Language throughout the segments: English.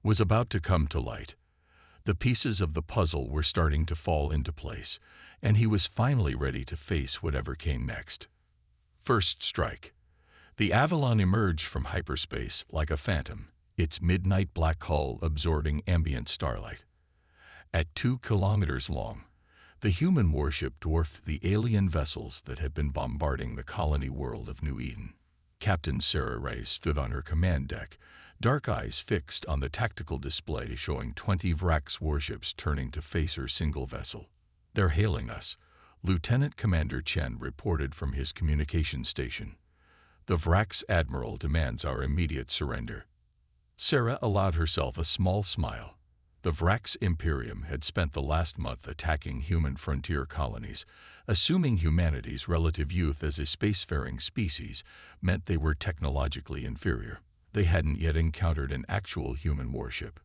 was about to come to light. The pieces of the puzzle were starting to fall into place, and he was finally ready to face whatever came next. First strike. The Avalon emerged from hyperspace like a phantom, its midnight black hull absorbing ambient starlight. At 2 kilometers long, the human warship dwarfed the alien vessels that had been bombarding the colony world of New Eden. Captain Sarah Ray stood on her command deck, dark eyes fixed on the tactical display showing 20 Vrax warships turning to face her single vessel. "They're hailing us," Lieutenant Commander Chen reported from his communication station. "The Vrax Admiral demands our immediate surrender." Sarah allowed herself a small smile. The Vrax Imperium had spent the last month attacking human frontier colonies, assuming humanity's relative youth as a spacefaring species meant they were technologically inferior. They hadn't yet encountered an actual human warship.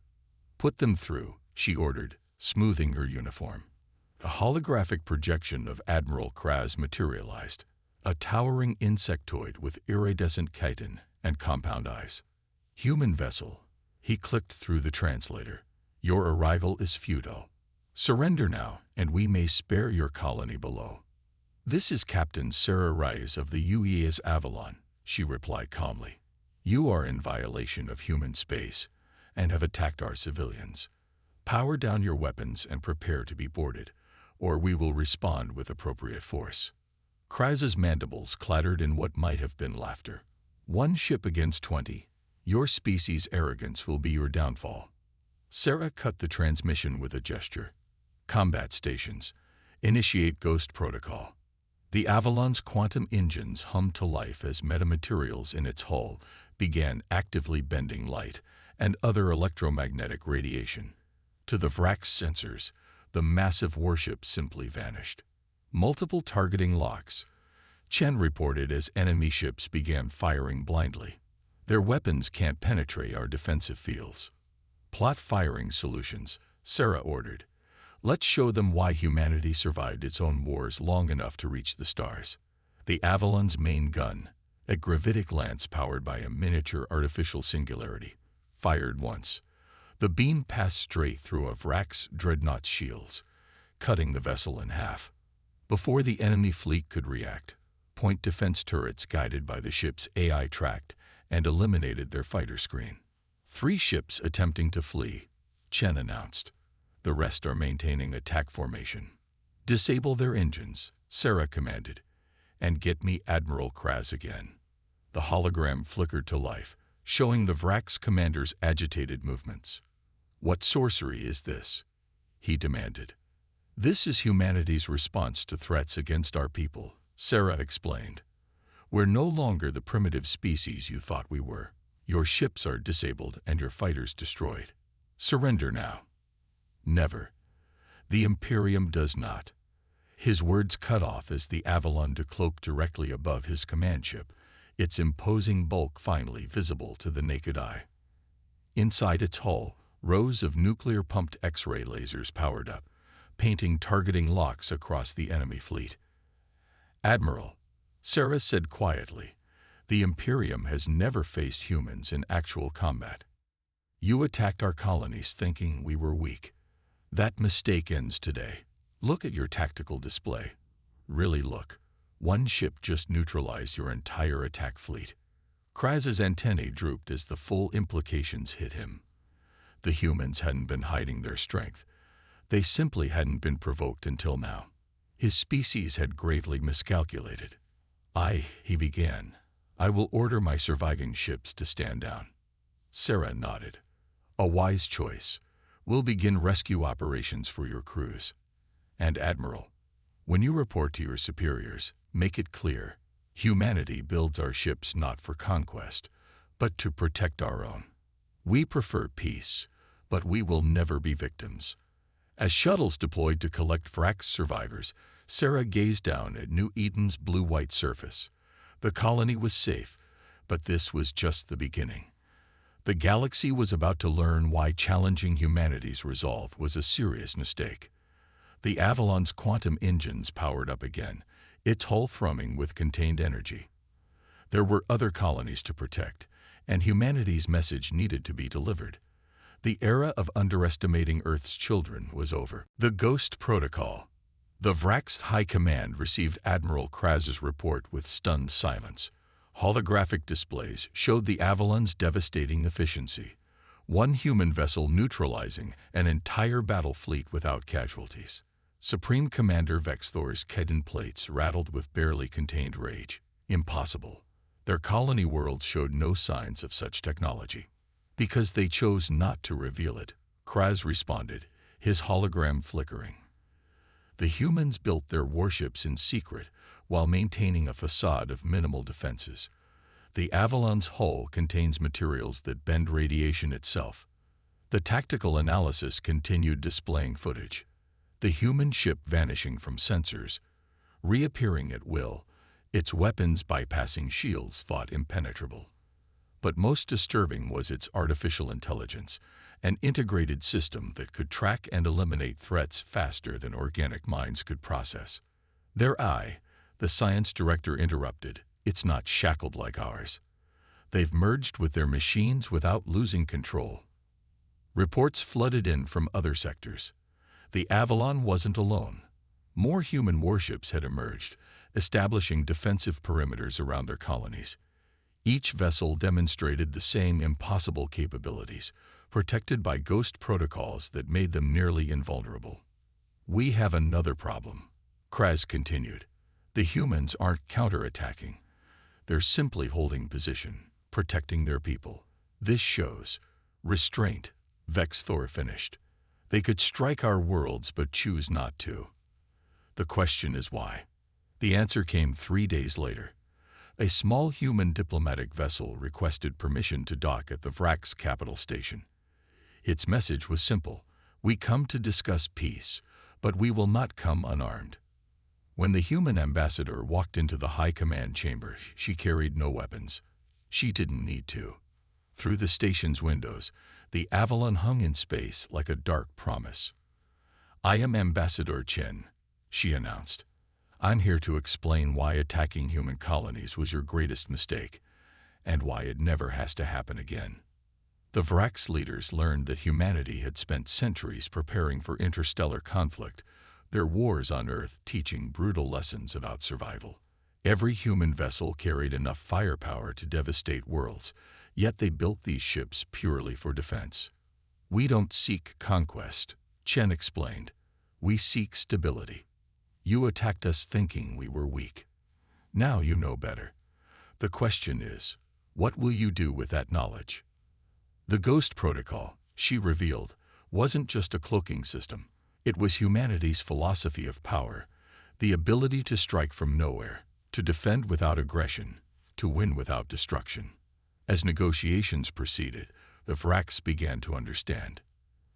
"Put them through," she ordered, smoothing her uniform. A holographic projection of Admiral Kraz materialized, a towering insectoid with iridescent chitin and compound eyes. "Human vessel," he clicked through the translator. "Your arrival is futile. Surrender now, and we may spare your colony below." "This is Captain Sarah Rice of the UEA's Avalon," she replied calmly. "You are in violation of human space and have attacked our civilians. Power down your weapons and prepare to be boarded, or we will respond with appropriate force." Kraz's mandibles clattered in what might have been laughter. "One ship against 20. Your species' arrogance will be your downfall." Sarah cut the transmission with a gesture. "Combat stations. Initiate Ghost Protocol." The Avalon's quantum engines hummed to life as metamaterials in its hull began actively bending light and other electromagnetic radiation. To the Vrax sensors, the massive warship simply vanished. Multiple targeting locks, Chen reported as enemy ships began firing blindly. "Their weapons can't penetrate our defensive fields." "Plot firing solutions," Sarah ordered. "Let's show them why humanity survived its own wars long enough to reach the stars." The Avalon's main gun, a gravitic lance powered by a miniature artificial singularity, fired once. The beam passed straight through a Vrax dreadnought's shields, cutting the vessel in half. Before the enemy fleet could react, point defense turrets guided by the ship's AI tracked and eliminated their fighter screen. 3 ships attempting to flee, Chen announced. The rest are maintaining attack formation. "Disable their engines," Sarah commanded, "and get me Admiral Kraz again." The hologram flickered to life, showing the Vrax commander's agitated movements. "What sorcery is this?" he demanded. "This is humanity's response to threats against our people," Sarah explained. "We're no longer the primitive species you thought we were. Your ships are disabled and your fighters destroyed. Surrender now." "Never. The Imperium does not." His words cut off as the Avalon decloaked directly above his command ship, its imposing bulk finally visible to the naked eye. Inside its hull, rows of nuclear-pumped X-ray lasers powered up, painting targeting locks across the enemy fleet. "Admiral," Sarah said quietly, "the Imperium has never faced humans in actual combat. You attacked our colonies thinking we were weak. That mistake ends today. Look at your tactical display. Really look. One ship just neutralized your entire attack fleet." Kraz's antennae drooped as the full implications hit him. The humans hadn't been hiding their strength. They simply hadn't been provoked until now. His species had gravely miscalculated. He began. "I will order my surviving ships to stand down." Sarah nodded. "A wise choice. We'll begin rescue operations for your crews. And Admiral, when you report to your superiors, make it clear, humanity builds our ships not for conquest, but to protect our own. We prefer peace, but we will never be victims." As shuttles deployed to collect Vrax survivors, Sarah gazed down at New Eden's blue-white surface. The colony was safe, but this was just the beginning. The galaxy was about to learn why challenging humanity's resolve was a serious mistake. The Avalon's quantum engines powered up again, its hull thrumming with contained energy. There were other colonies to protect, and humanity's message needed to be delivered. The era of underestimating Earth's children was over. The Ghost Protocol. The Vrak's High Command received Admiral Kraz's report with stunned silence. Holographic displays showed the Avalon's devastating efficiency. One human vessel neutralizing an entire battle fleet without casualties. Supreme Commander Vexthor's Kedon plates rattled with barely contained rage. Impossible. Their colony world showed no signs of such technology. Because they chose not to reveal it, Kraz responded, his hologram flickering. The humans built their warships in secret while maintaining a facade of minimal defenses. The Avalon's hull contains materials that bend radiation itself. The tactical analysis continued displaying footage. The human ship vanishing from sensors, reappearing at will, its weapons bypassing shields thought impenetrable. But most disturbing was its artificial intelligence, an integrated system that could track and eliminate threats faster than organic minds could process. Their eye, the science director interrupted, it's not shackled like ours. They've merged with their machines without losing control. Reports flooded in from other sectors. The Avalon wasn't alone. More human warships had emerged, establishing defensive perimeters around their colonies. Each vessel demonstrated the same impossible capabilities, protected by ghost protocols that made them nearly invulnerable. We have another problem, Kraz continued. The humans aren't counterattacking. They're simply holding position, protecting their people. This shows restraint, Vexthor finished. They could strike our worlds but choose not to. The question is why? The answer came 3 days later. A small human diplomatic vessel requested permission to dock at the Vrak's capital station. Its message was simple: we come to discuss peace, but we will not come unarmed. When the human ambassador walked into the high command chamber, she carried no weapons. She didn't need to. Through the station's windows, the Avalon hung in space like a dark promise. I am Ambassador Chen, she announced. I'm here to explain why attacking human colonies was your greatest mistake, and why it never has to happen again. The Vrak's leaders learned that humanity had spent centuries preparing for interstellar conflict, their wars on Earth teaching brutal lessons about survival. Every human vessel carried enough firepower to devastate worlds, yet they built these ships purely for defense. We don't seek conquest, Chen explained. We seek stability. You attacked us thinking we were weak. Now you know better. The question is, what will you do with that knowledge? The Ghost Protocol, she revealed, wasn't just a cloaking system. It was humanity's philosophy of power, the ability to strike from nowhere, to defend without aggression, to win without destruction. As negotiations proceeded, the Vraks began to understand.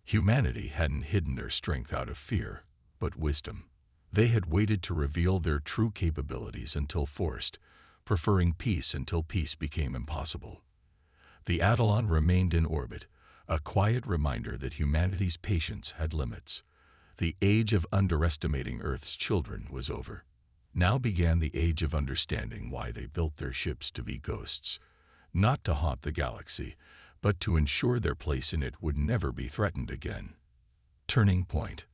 Humanity hadn't hidden their strength out of fear, but wisdom. They had waited to reveal their true capabilities until forced, preferring peace until peace became impossible. The Avalon remained in orbit, a quiet reminder that humanity's patience had limits. The age of underestimating Earth's children was over. Now began the age of understanding why they built their ships to be ghosts, not to haunt the galaxy, but to ensure their place in it would never be threatened again. Turning point.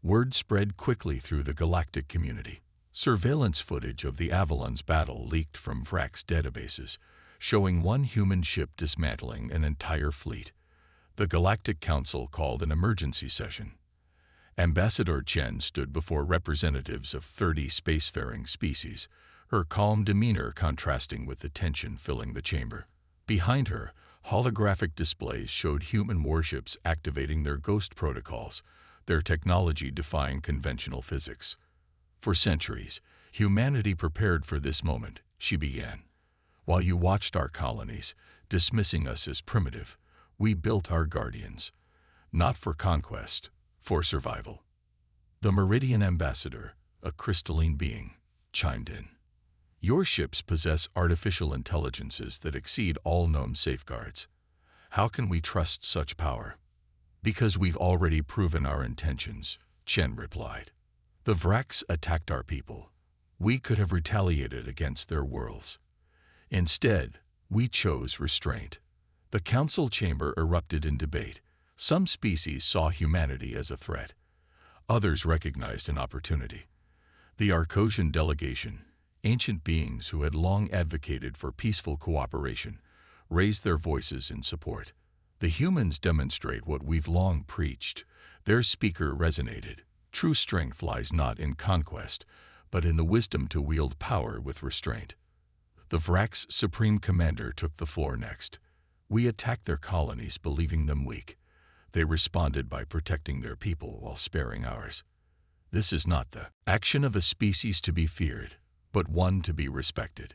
Word spread quickly through the galactic community. Surveillance footage of the Avalon's battle leaked from Vrak's databases, showing one human ship dismantling an entire fleet. The Galactic Council called an emergency session. Ambassador Chen stood before representatives of 30 spacefaring species, her calm demeanor contrasting with the tension filling the chamber. Behind her, holographic displays showed human warships activating their ghost protocols, their technology defying conventional physics. For centuries, humanity prepared for this moment, she began. While you watched our colonies, dismissing us as primitive, we built our guardians. Not for conquest, for survival. The Meridian Ambassador, a crystalline being, chimed in. Your ships possess artificial intelligences that exceed all known safeguards. How can we trust such power? Because we've already proven our intentions, Chen replied. The Vraks attacked our people. We could have retaliated against their worlds. Instead, we chose restraint. The council chamber erupted in debate. Some species saw humanity as a threat. Others recognized an opportunity. The Arcosian delegation, ancient beings who had long advocated for peaceful cooperation, raised their voices in support. The humans demonstrate what we've long preached. Their speaker resonated. True strength lies not in conquest, but in the wisdom to wield power with restraint. The Vrak's supreme commander took the floor next. We attacked their colonies, believing them weak. They responded by protecting their people while sparing ours. This is not the action of a species to be feared, but one to be respected.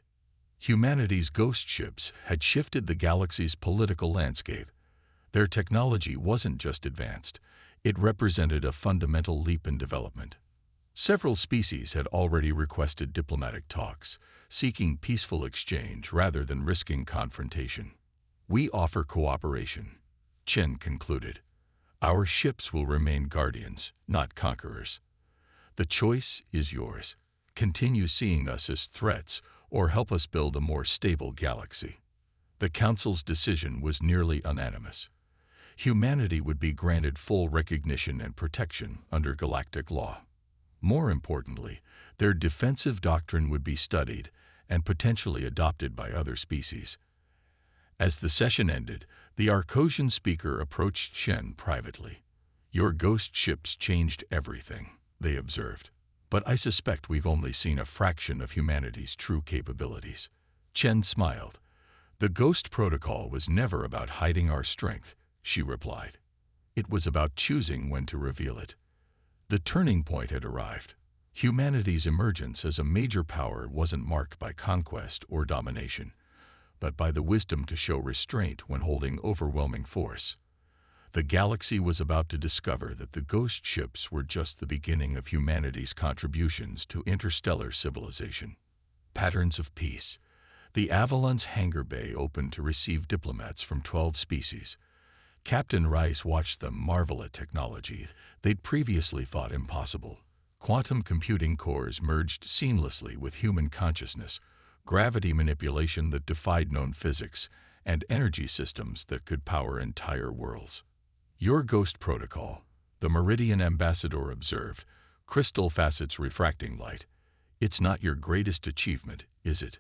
Humanity's ghost ships had shifted the galaxy's political landscape. Their technology wasn't just advanced, it represented a fundamental leap in development. Several species had already requested diplomatic talks, seeking peaceful exchange rather than risking confrontation. We offer cooperation, Chen concluded. Our ships will remain guardians, not conquerors. The choice is yours. Continue seeing us as threats or help us build a more stable galaxy. The Council's decision was nearly unanimous. Humanity would be granted full recognition and protection under galactic law. More importantly, their defensive doctrine would be studied and potentially adopted by other species. As the session ended, the Arcosian speaker approached Chen privately. "Your ghost ships changed everything," they observed. "But I suspect we've only seen a fraction of humanity's true capabilities." Chen smiled. "The Ghost Protocol was never about hiding our strength," she replied. "It was about choosing when to reveal it." The turning point had arrived. Humanity's emergence as a major power wasn't marked by conquest or domination, but by the wisdom to show restraint when holding overwhelming force. The galaxy was about to discover that the ghost ships were just the beginning of humanity's contributions to interstellar civilization. Patterns of peace. The Avalon's hangar bay opened to receive diplomats from 12 species. Captain Rice watched them marvel at technology they'd previously thought impossible. Quantum computing cores merged seamlessly with human consciousness, gravity manipulation that defied known physics, and energy systems that could power entire worlds. "Your Ghost Protocol," the Meridian ambassador observed, "crystal facets refracting light. It's not your greatest achievement, is it?"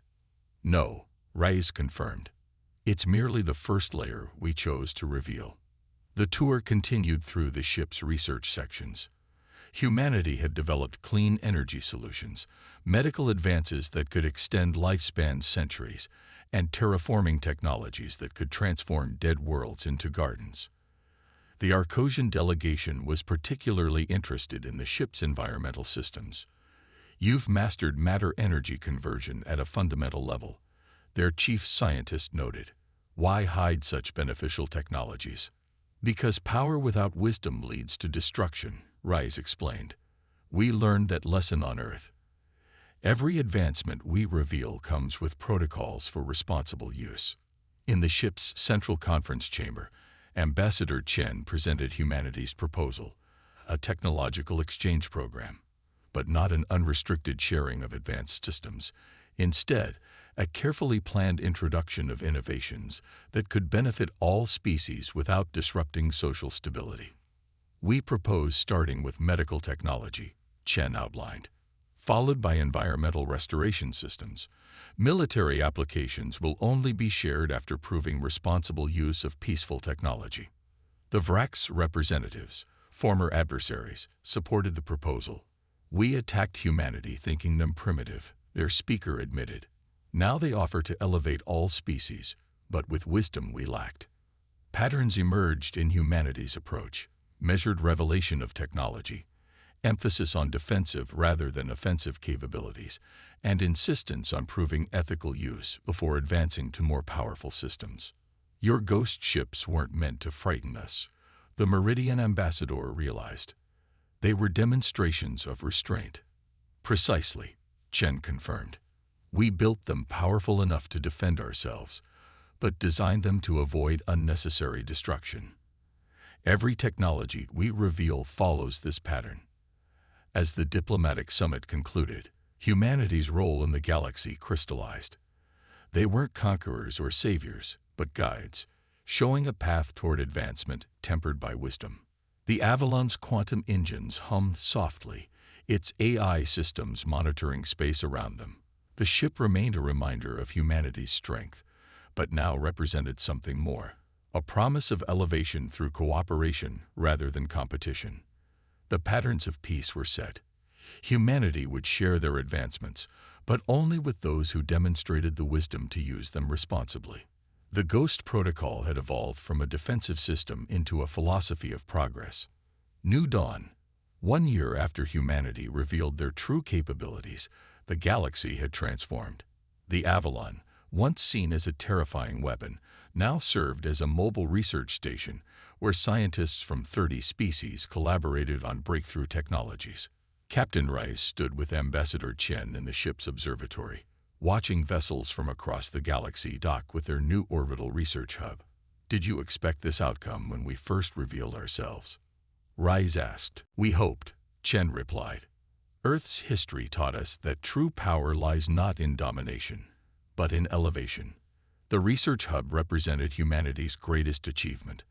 "No," Rice confirmed. "It's merely the first layer we chose to reveal." The tour continued through the ship's research sections. Humanity had developed clean energy solutions, medical advances that could extend lifespans centuries, and terraforming technologies that could transform dead worlds into gardens. The Arcosian delegation was particularly interested in the ship's environmental systems. "You've mastered matter-energy conversion at a fundamental level," their chief scientist noted. "Why hide such beneficial technologies?" "Because power without wisdom leads to destruction," Rice explained. "We learned that lesson on Earth. Every advancement we reveal comes with protocols for responsible use." In the ship's central conference chamber, Ambassador Chen presented humanity's proposal, a technological exchange program, but not an unrestricted sharing of advanced systems. Instead, a carefully planned introduction of innovations that could benefit all species without disrupting social stability. "We propose starting with medical technology," Chen outlined, "followed by environmental restoration systems. Military applications will only be shared after proving responsible use of peaceful technology." The Vrak's representatives, former adversaries, supported the proposal. "We attacked humanity thinking them primitive," their speaker admitted. "Now they offer to elevate all species, but with wisdom we lacked." Patterns emerged in humanity's approach: measured revelation of technology, emphasis on defensive rather than offensive capabilities, and insistence on proving ethical use before advancing to more powerful systems. "Your ghost ships weren't meant to frighten us," the Meridian ambassador realized. "They were demonstrations of restraint." "Precisely," Chen confirmed. "We built them powerful enough to defend ourselves, but designed them to avoid unnecessary destruction. Every technology we reveal follows this pattern." As the diplomatic summit concluded, humanity's role in the galaxy crystallized. They weren't conquerors or saviors, but guides, showing a path toward advancement tempered by wisdom. The Avalon's quantum engines hummed softly, its AI systems monitoring space around them. The ship remained a reminder of humanity's strength, but now represented something more, a promise of elevation through cooperation rather than competition. The patterns of peace were set. Humanity would share their advancements, but only with those who demonstrated the wisdom to use them responsibly. The Ghost Protocol had evolved from a defensive system into a philosophy of progress. New Dawn. 1 year after humanity revealed their true capabilities, the galaxy had transformed. The Avalon, once seen as a terrifying weapon, now served as a mobile research station where scientists from 30 species collaborated on breakthrough technologies. Captain Rice stood with Ambassador Chen in the ship's observatory, watching vessels from across the galaxy dock with their new orbital research hub. "Did you expect this outcome when we first revealed ourselves?" Rice asked. "We hoped," Chen replied. "Earth's history taught us that true power lies not in domination, but in elevation." The research hub represented humanity's greatest achievement,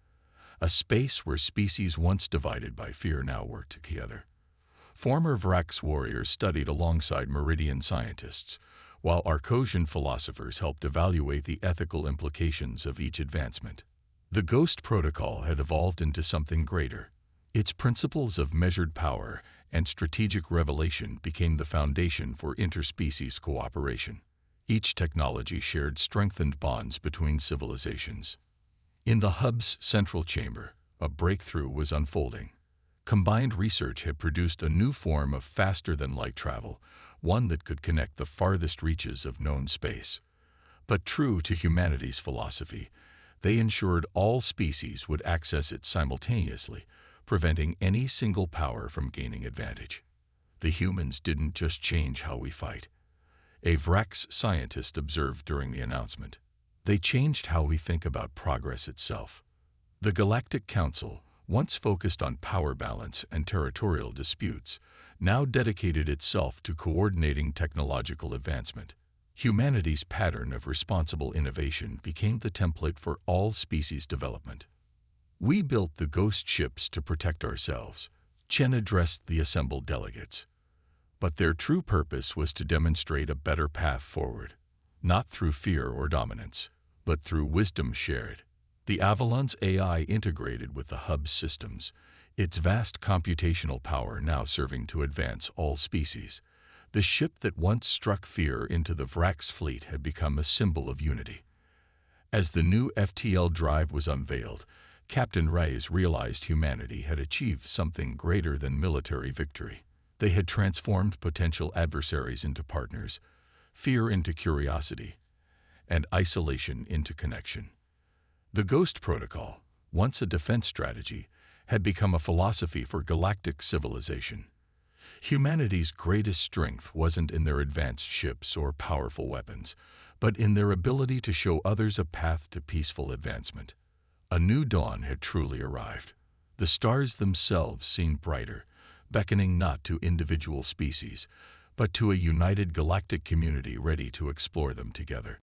a space where species once divided by fear now worked together. Former Vrax warriors studied alongside Meridian scientists, while Arcosian philosophers helped evaluate the ethical implications of each advancement. The Ghost Protocol had evolved into something greater. Its principles of measured power and strategic revelation became the foundation for interspecies cooperation. Each technology shared strengthened bonds between civilizations. In the hub's central chamber, a breakthrough was unfolding. Combined research had produced a new form of faster-than-light travel, one that could connect the farthest reaches of known space. But true to humanity's philosophy, they ensured all species would access it simultaneously, preventing any single power from gaining advantage. The humans didn't just change how we fight, a Vrax scientist observed during the announcement. They changed how we think about progress itself. The Galactic Council, once focused on power balance and territorial disputes, now dedicated itself to coordinating technological advancement. Humanity's pattern of responsible innovation became the template for all species development. "We built the ghost ships to protect ourselves," Chen addressed the assembled delegates. "But their true purpose was to demonstrate a better path forward, not through fear or dominance, but through wisdom shared." The Avalon's AI integrated with the hub's systems, its vast computational power now serving to advance all species. The ship that once struck fear into the Vrax fleet had become a symbol of unity. As the new FTL drive was unveiled, Captain Rice realized humanity had achieved something greater than military victory. They had transformed potential adversaries into partners, fear into curiosity, and isolation into connection. The Ghost Protocol, once a defense strategy, had become a philosophy for galactic civilization. Humanity's greatest strength wasn't in their advanced ships or powerful weapons, but in their ability to show others a path to peaceful advancement. A new dawn had truly arrived. The stars themselves seemed brighter, beckoning not to individual species, but to a united galactic community ready to explore them together.